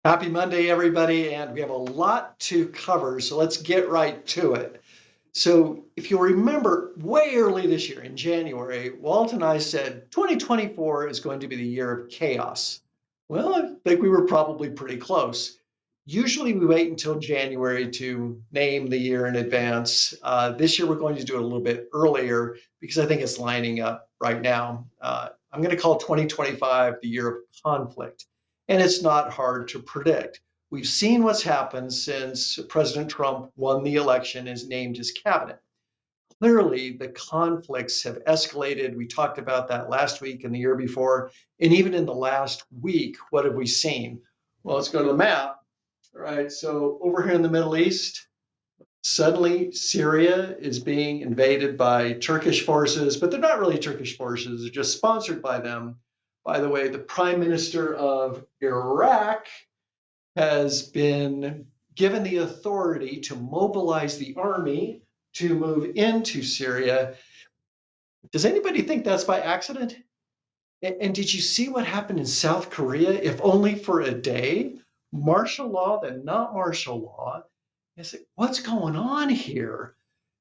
Happy Monday, everybody, and we have a lot to cover, so let's get right to it. So, if you'll remember, way early this year in January, Walt and I said 2024 is going to be the year of chaos. Well, I think we were probably pretty close. Usually, we wait until January to name the year in advance. This year, we're going to do it a little bit earlier because I think it's lining up right now. I'm going to call 2025 the year of conflict, and it's not hard to predict. We've seen what's happened since President Trump won the election and is named his cabinet. Clearly, the conflicts have escalated. We talked about that last week and the year before. And even in the last week, what have we seen? Well, let's go to the map. All right, so over here in the Middle East, suddenly Syria is being invaded by Turkish forces, but they're not really Turkish forces, they're just sponsored by them. By the way, the prime minister of Iraq has been given the authority to mobilize the army to move into Syria. Does anybody think that's by accident? And did you see what happened in South Korea? If only for a day, martial law, then not martial law. I said, what's going on here?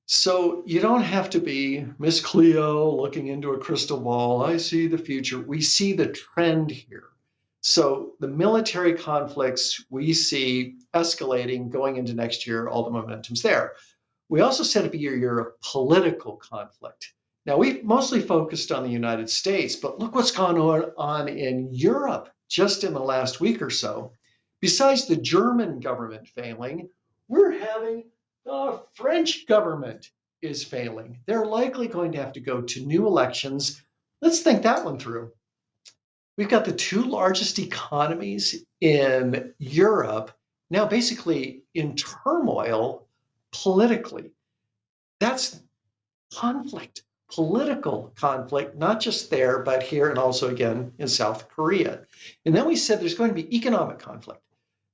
So you don't have to be Miss Cleo looking into a crystal ball. I see the future. We see the trend here. So the military conflicts we see escalating going into next year, all the momentum's there. We also set up a year of political conflict. Now, we've mostly focused on the United States, but look what's gone on in Europe just in the last week or so. Besides the German government failing, we're having the French government is failing. They're likely going to have to go to new elections. Let's think that one through. We've got the two largest economies in Europe now basically in turmoil politically. That's conflict, political conflict, not just there, but here and also again in South Korea. And then we said there's going to be economic conflict.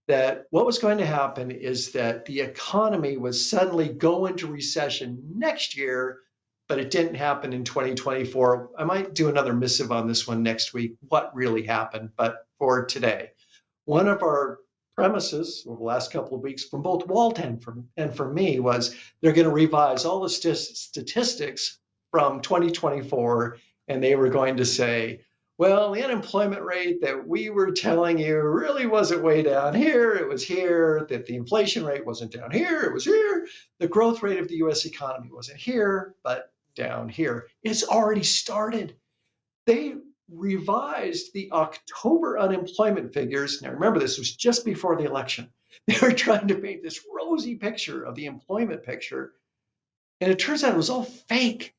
That what was going to happen is that the economy would suddenly go into recession next year, but it didn't happen in 2024. I might do another missive on this one next week, what really happened, but for today. One of our premises over the last couple of weeks from both Walt and from me was they're going to revise all the statistics from 2024, and they were going to say, well, the unemployment rate that we were telling you really wasn't way down here. It was here. That the inflation rate wasn't down here. It was here. The growth rate of the US economy wasn't here, but down here. It's already started. They revised the October unemployment figures. Now, remember, this was just before the election. They were trying to paint this rosy picture of the employment picture. And it turns out it was all fake.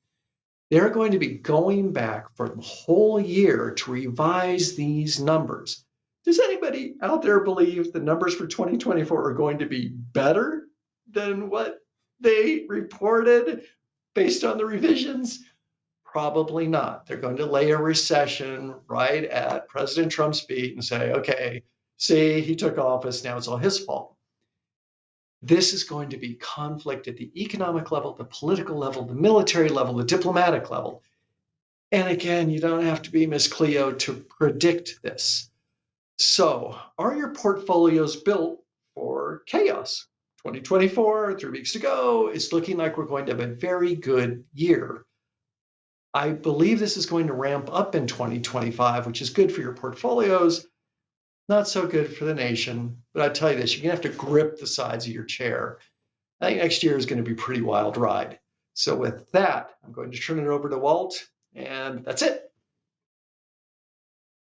They're going to be going back for the whole year to revise these numbers. Does anybody out there believe the numbers for 2024 are going to be better than what they reported based on the revisions? Probably not. They're going to lay a recession right at President Trump's feet and say, okay, see, he took office, now it's all his fault. This is going to be conflict at the economic level, the political level, the military level, the diplomatic level. And again, you don't have to be Miss Cleo to predict this. So, are your portfolios built for chaos? 2024, 3 weeks to go, it's looking like we're going to have a very good year. I believe this is going to ramp up in 2025, which is good for your portfolios, not so good for the nation. But I tell you this, you're going to have to grip the sides of your chair. I think next year is going to be a pretty wild ride. So with that, I'm going to turn it over to Walt, and that's it.